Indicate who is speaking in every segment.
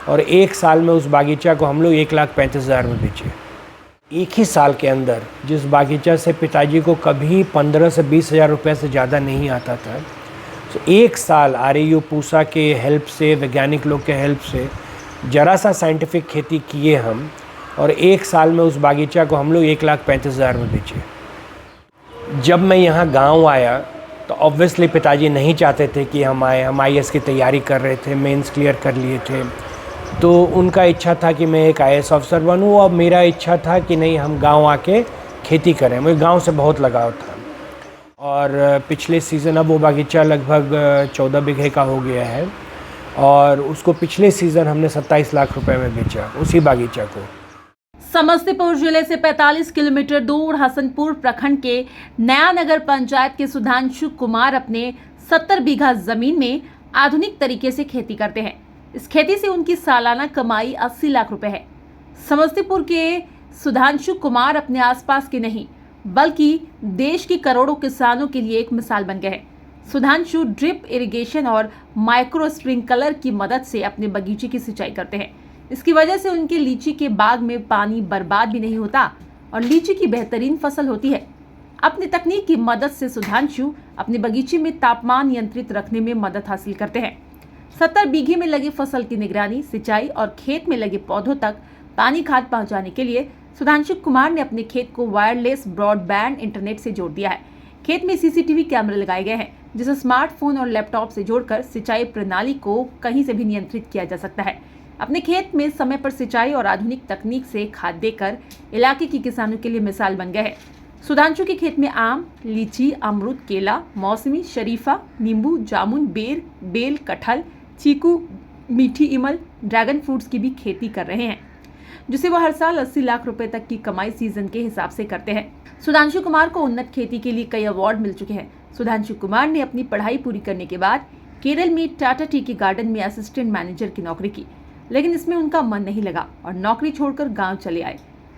Speaker 1: और एक साल में उस बागीचा को हम लोग 1,35,000 में बेचे। एक ही साल के अंदर जिस बागीचा से पिताजी को कभी 15 से 20,000 रुपये से ज़्यादा नहीं आता था, तो एक साल आरईयू पूसा के हेल्प से, वैज्ञानिक लोग के हेल्प से ज़रा सा साइंटिफिक खेती किए हम, और एक साल में उस बागीचा को हम लोग 1,35,000 में बेचे। जब मैं यहाँ गांव आया तो ऑब्वियसली पिताजी नहीं चाहते थे कि हम आए। हम आईएएस की तैयारी कर रहे थे, मेंस क्लियर कर लिए थे, तो उनका इच्छा था कि मैं एक आईएएस अफसर बनूं, और मेरा इच्छा था कि नहीं, हम गांव आके खेती करें। मुझे गांव से बहुत लगाव था। और पिछले सीज़न अब वो बागीचा लगभग 14 बीघे का हो गया है, और उसको पिछले सीज़न हमने 27 लाख रुपए में बेचा, उसी बागीचा को।
Speaker 2: समस्तीपुर जिले से 45 किलोमीटर दूर हसनपुर प्रखंड के नया नगर पंचायत के सुधांशु कुमार अपने 70 बीघा जमीन में आधुनिक तरीके से खेती करते हैं। इस खेती से उनकी सालाना कमाई 80 लाख रुपए है। समस्तीपुर के सुधांशु कुमार अपने आसपास के नहीं बल्कि देश के करोड़ों किसानों के लिए एक मिसाल बन गए हैं। सुधांशु ड्रिप इरिगेशन और माइक्रो स्प्रिंकलर की मदद से अपने बगीचे की सिंचाई करते हैं। इसकी वजह से उनके लीची के बाग में पानी बर्बाद भी नहीं होता और लीची की बेहतरीन फसल होती है। अपनी तकनीक की मदद से सुधांशु अपने बगीचे में तापमान नियंत्रित रखने में मदद हासिल करते हैं। 70 बीघे में लगी फसल की निगरानी, सिंचाई और खेत में लगे पौधों तक पानी खाद पहुंचाने के लिए सुधांशु कुमार ने अपने खेत को वायरलेस ब्रॉडबैंड इंटरनेट से जोड़ दिया है। खेत में सीसीटीवी कैमरे लगाए गए हैं, जिसे स्मार्टफोन और लैपटॉप से जोड़कर सिंचाई प्रणाली को कहीं से भी नियंत्रित किया जा सकता है। अपने खेत में समय पर सिंचाई और आधुनिक तकनीक से खाद देकर इलाके के किसानों के लिए मिसाल बन गए हैं। सुधांशु के खेत में आम, लीची, अमरूद, केला, मौसमी, शरीफा, नींबू, जामुन, बेर, बेल, कटहल, चीकू, मीठी इमल, ड्रैगन फ्रूट्स की भी खेती कर रहे हैं, जिसे वो हर साल 80 लाख रुपए तक की कमाई सीजन के हिसाब से करते हैं। सुधांशु कुमार को उन्नत खेती के लिए कई अवार्ड मिल चुके हैं। सुधांशु कुमार ने अपनी पढ़ाई पूरी करने के बाद केरल में टाटा टी के गार्डन में असिस्टेंट मैनेजर की नौकरी की, लेकिन इसमें उनका मन नहीं लगा और नौकरी छोड़कर गांव चले आए।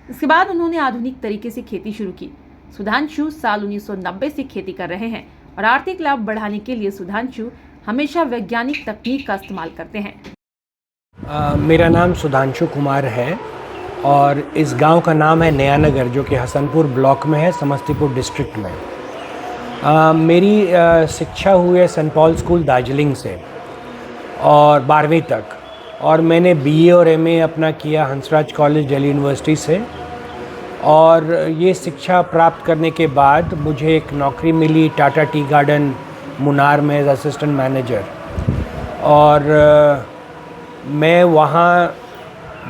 Speaker 2: इसके बाद उन्होंने आधुनिक तरीके से खेती शुरू की। सुधांशु साल 1990 से खेती कर रहे हैं और आर्थिक लाभ बढ़ाने के लिए सुधांशु हमेशा वैज्ञानिक तकनीक का इस्तेमाल करते हैं।
Speaker 1: मेरा नाम सुधांशु कुमार है और इस गांव का नाम है नया नगर, जो कि हसनपुर ब्लॉक में है, समस्तीपुर डिस्ट्रिक्ट में। मेरी शिक्षा हुई है सेंट पॉल स्कूल दार्जिलिंग से और 12वीं तक, और मैंने बीए और एमए अपना किया हंसराज कॉलेज दिल्ली यूनिवर्सिटी से। और ये शिक्षा प्राप्त करने के बाद मुझे एक नौकरी मिली टाटा टी गार्डन मुनार में एज असिस्टेंट मैनेजर, और मैं वहाँ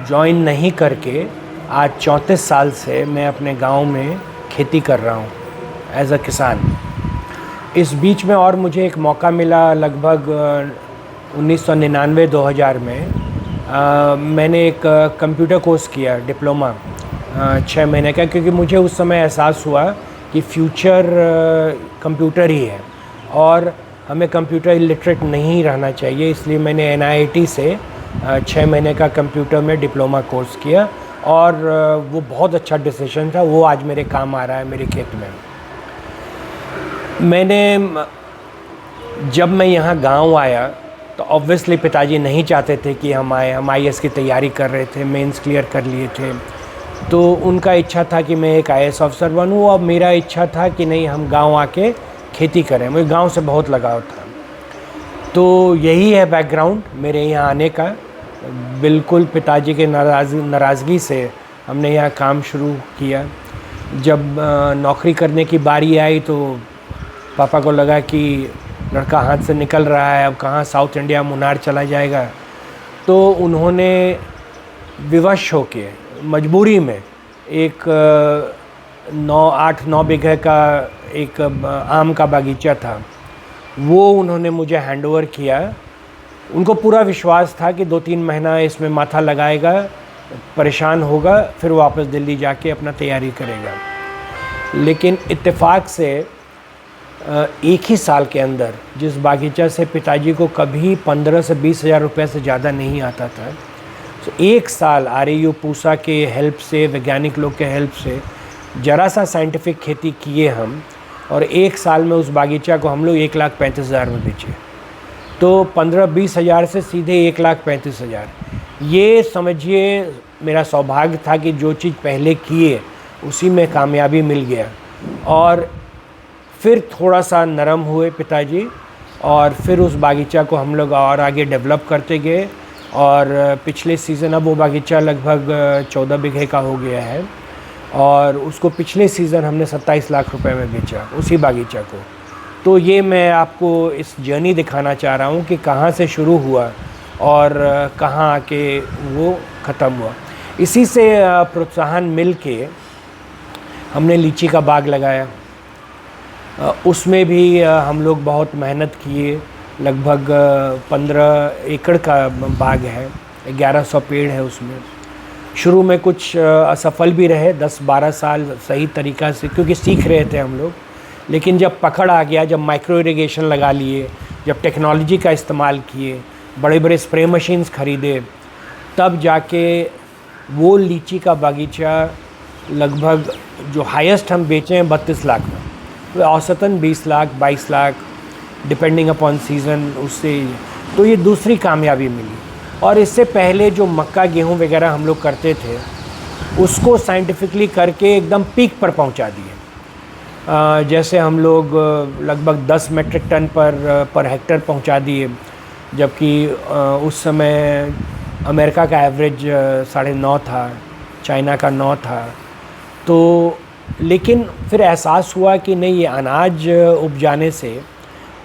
Speaker 1: ज्वाइन नहीं करके आज 34 साल से मैं अपने गांव में खेती कर रहा हूँ एज अ किसान। इस बीच में और मुझे एक मौका मिला लगभग 1999-2000 में। मैंने एक कंप्यूटर कोर्स किया, डिप्लोमा 6 महीने का, क्योंकि मुझे उस समय एहसास हुआ कि फ्यूचर कंप्यूटर ही है और हमें कंप्यूटर इलिटरेट नहीं रहना चाहिए। इसलिए मैंने एनआईटी से 6 महीने का कंप्यूटर में डिप्लोमा कोर्स किया, और वो बहुत अच्छा डिसीजन था। वो आज मेरे काम आ रहा है मेरे खेत में। जब मैं यहाँ गांव आया तो ऑब्वियसली पिताजी नहीं चाहते थे कि हम आए। हम आईएएस की तैयारी कर रहे थे, मेंस क्लियर कर लिए थे, तो उनका इच्छा था कि मैं एक आईएएस अफसर बनूं, और मेरा इच्छा था कि नहीं, हम गांव आके खेती करें। मुझे गांव से बहुत लगाव था। तो यही है बैकग्राउंड मेरे यहाँ आने का। बिल्कुल पिताजी के नाराज़गी से हमने यहाँ काम शुरू किया। जब नौकरी करने की बारी आई तो पापा को लगा कि लड़का हाथ से निकल रहा है, अब कहाँ साउथ इंडिया मुनार चला जाएगा। तो उन्होंने विवश होके मजबूरी में एक 8-9 बीघे का एक आम का बागीचा था, वो उन्होंने मुझे हैंडओवर किया। उनको पूरा विश्वास था कि 2-3 महीना इसमें माथा लगाएगा, परेशान होगा, फिर वापस दिल्ली जाके अपना तैयारी करेगा। लेकिन इत्तेफाक से एक ही साल के अंदर जिस बागीचा से पिताजी को कभी 15 से 20,000 रुपये से ज़्यादा नहीं आता था, तो एक साल आरईयू पूसा के हेल्प से, वैज्ञानिक लोग के हेल्प से ज़रा सा साइंटिफिक खेती किए हम, और एक साल में उस बागीचा को हम लोग 1,35,000 में बेचे। तो 15-20 हज़ार से सीधे 1,35,000। ये समझिए मेरा सौभाग्य था कि जो चीज़ पहले किए उसी में कामयाबी मिल गया। और फिर थोड़ा सा नरम हुए पिताजी, और फिर उस बागीचा को हम लोग और आगे डेवलप करते गए। और पिछले सीज़न अब वो बागीचा लगभग 14 बीघे का हो गया है, और उसको पिछले सीज़न हमने 27 लाख रुपए में बेचा, उसी बागीचा को। तो ये मैं आपको इस जर्नी दिखाना चाह रहा हूँ कि कहाँ से शुरू हुआ और कहाँ आके वो ख़त्म हुआ। इसी से प्रोत्साहन मिल के हमने लीची का बाग लगाया। उसमें भी हम लोग बहुत मेहनत किए। लगभग 15 एकड़ का बाग है, 1100 पेड़ है उसमें। शुरू में कुछ असफल भी रहे, 10-12 साल सही तरीक़ा से, क्योंकि सीख रहे थे हम लोग। लेकिन जब पकड़ आ गया, जब माइक्रो इरिगेशन लगा लिए, जब टेक्नोलॉजी का इस्तेमाल किए, बड़े बड़े स्प्रे मशीन्स ख़रीदे, तब जाके वो लीची का बागीचा लगभग जो हाईएस्ट हम बेचे हैं 32 लाख में, तो औसतन 20 lakh 22 lakh depending upon season, उससे तो ये दूसरी कामयाबी मिली। और इससे पहले जो मक्का गेहूँ वगैरह हम लोग करते थे, उसको साइंटिफिकली करके एकदम पीक पर पहुंचा दिए। जैसे हम लोग लगभग 10 मेट्रिक टन पर हेक्टर पहुंचा दिए, जबकि उस समय अमेरिका का एवरेज 9.5 था, चाइना का 9 था। तो लेकिन फिर एहसास हुआ कि नहीं, ये अनाज उपजाने से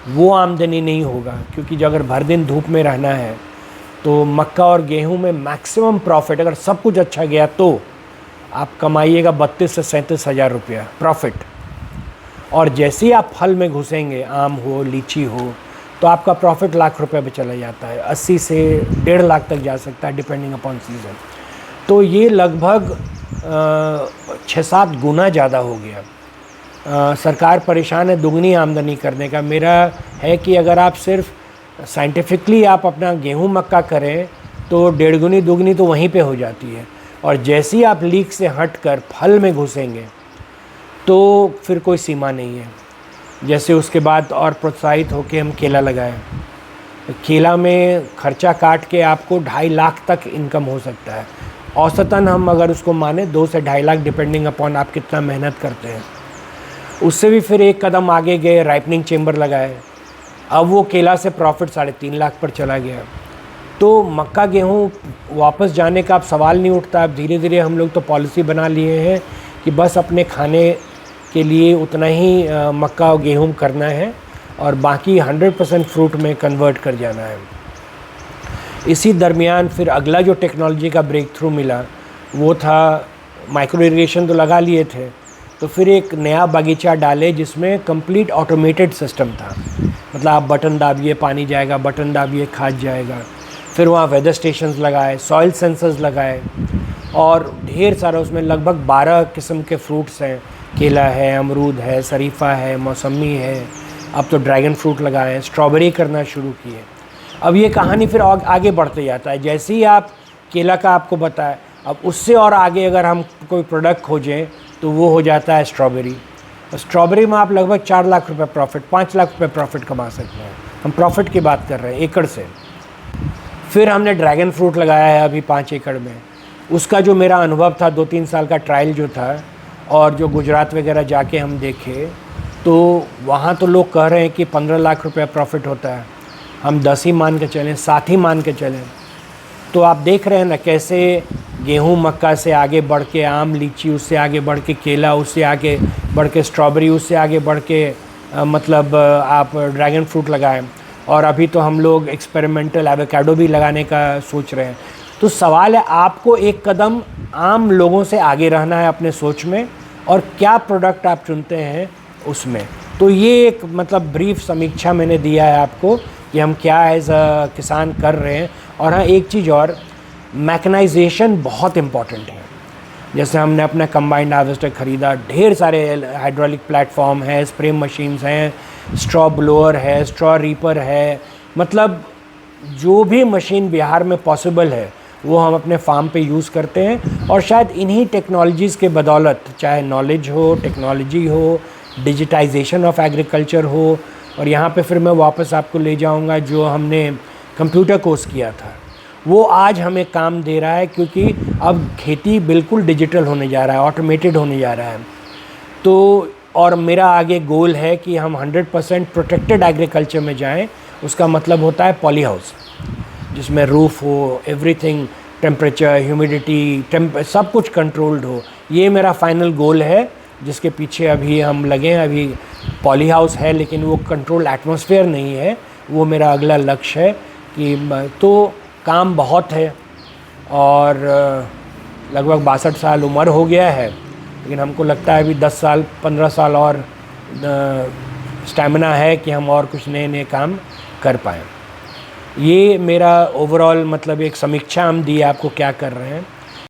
Speaker 1: वो आमदनी नहीं होगा, क्योंकि जो अगर भर दिन धूप में रहना है तो मक्का और गेहूं में मैक्सिमम प्रॉफिट, अगर सब कुछ अच्छा गया तो आप कमाइएगा 32 से 37 हज़ार रुपया प्रॉफिट। और जैसे ही आप फल में घुसेंगे, आम हो लीची हो, तो आपका प्रॉफिट लाख रुपए पे चला जाता है, 80 से 1.5 लाख तक जा सकता है डिपेंडिंग अपॉन सीज़न। तो ये लगभग 6-7 गुना ज़्यादा हो गया। सरकार परेशान है दुगनी आमदनी करने का। मेरा है कि अगर आप सिर्फ साइंटिफिकली आप अपना गेहूं मक्का करें तो 1.5 गुनी 2 गुनी तो वहीं पे हो जाती है। और जैसे ही आप लीक से हटकर फल में घुसेंगे तो फिर कोई सीमा नहीं है। जैसे उसके बाद और प्रोत्साहित होकर हम केला लगाए। केला में खर्चा काट के आपको 2.5 लाख तक इनकम हो सकता है औसतन। हम अगर उसको माने 2 से 2.5 लाख डिपेंडिंग अपॉन आप कितना मेहनत करते हैं। उससे भी फिर एक कदम आगे गए, राइपनिंग चेम्बर लगाए। अब वो केला से प्रॉफिट 3.5 लाख पर चला गया। तो मक्का गेहूँ वापस जाने का अब सवाल नहीं उठता। अब धीरे धीरे हम लोग तो पॉलिसी बना लिए हैं कि बस अपने खाने के लिए उतना ही मक्का और गेहूँ करना है और बाकी 100% फ्रूट में कन्वर्ट कर जाना है। इसी दरमियान फिर अगला जो टेक्नोलॉजी का ब्रेक थ्रू मिला वो था, माइक्रो इरिगेशन तो लगा लिए थे, तो फिर एक नया बागीचा डाले जिसमें कंप्लीट ऑटोमेटेड सिस्टम था। मतलब आप बटन दाबिए पानी जाएगा, बटन दाबिए खाद जाएगा। फिर वहाँ वेदर स्टेशंस लगाए, सॉइल सेंसर्स लगाए और ढेर सारा, उसमें लगभग 12 किस्म के फ्रूट्स हैं। केला है, अमरूद है, शरीफा है, मौसमी है, अब तो ड्रैगन फ्रूट लगाए, स्ट्रॉबेरी करना शुरू किए। अब ये कहानी फिर आगे बढ़ते जाता है। जैसे ही आप केला का आपको बताया, अब उससे और आगे अगर हम कोई प्रोडक्ट खोजें तो वो हो जाता है स्ट्रॉबेरी। स्ट्रॉबेरी में आप लगभग 4 लाख रुपए प्रॉफिट, 5 लाख रुपए प्रॉफिट कमा सकते हैं। हम प्रॉफिट की बात कर रहे हैं एकड़ से। फिर हमने ड्रैगन फ्रूट लगाया है अभी 5 एकड़ में। उसका जो मेरा अनुभव था 2-3 साल का ट्रायल जो था, और जो गुजरात वगैरह जाके हम देखे तो वहाँ तो लोग कह रहे हैं कि 15 लाख रुपए प्रॉफिट होता है। हम 10 ही मान के चलें, 7 ही मान के चलें। तो आप देख रहे हैं ना कैसे गेहूं मक्का से आगे बढ़ के आम लीची, उससे आगे बढ़ के केला, उससे आगे बढ़ के स्ट्रॉबेरी, उससे आगे बढ़ के मतलब आप ड्रैगन फ्रूट लगाएं। और अभी तो हम लोग एक्सपेरिमेंटल एवोकाडो भी लगाने का सोच रहे हैं। तो सवाल है आपको एक कदम आम लोगों से आगे रहना है अपने सोच में, और क्या प्रोडक्ट आप चुनते हैं उसमें। तो ये एक मतलब ब्रीफ समीक्षा मैंने दिया है आपको कि हम क्या एज अ किसान कर रहे हैं। और हाँ, एक चीज़ और, मैकेनाइजेशन बहुत इम्पॉर्टेंट है। जैसे हमने अपना कंबाइंड हार्वेस्टर ख़रीदा, ढेर सारे हाइड्रोलिक प्लेटफॉर्म है, स्प्रे मशीन्स हैं, स्ट्रॉ ब्लोअर है, स्ट्रॉ रीपर है। मतलब जो भी मशीन बिहार में पॉसिबल है वो हम अपने फार्म पे यूज़ करते हैं। और शायद इन्हीं टेक्नोलॉजीज़ के बदौलत, चाहे नॉलेज हो, टेक्नोलॉजी हो, डिजिटाइजेशन ऑफ एग्रीकल्चर हो, और यहाँ पे फिर मैं वापस आपको ले जाऊँगा जो हमने कंप्यूटर कोर्स किया था, वो आज हमें काम दे रहा है, क्योंकि अब खेती बिल्कुल डिजिटल होने जा रहा है, ऑटोमेटेड होने जा रहा है। तो और मेरा आगे गोल है कि हम 100% प्रोटेक्टेड एग्रीकल्चर में जाएं। उसका मतलब होता है पॉली हाउस, जिसमें रूफ हो, एवरीथिंग, टेम्परेचर, ह्यूमिडिटी, सब कुछ कंट्रोल्ड हो। ये मेरा फाइनल गोल है, जिसके पीछे अभी हम लगे हैं। अभी पॉली हाउस है, लेकिन वो कंट्रोल एटमॉस्फेयर नहीं है। वो मेरा अगला लक्ष्य है कि तो काम बहुत है, और लगभग 62 साल उम्र हो गया है, लेकिन हमको लगता है अभी 10 साल 15 साल और स्टैमिना है कि हम और कुछ नए नए काम कर पाएँ। ये मेरा ओवरऑल मतलब एक समीक्षा हम दी आपको क्या कर रहे हैं।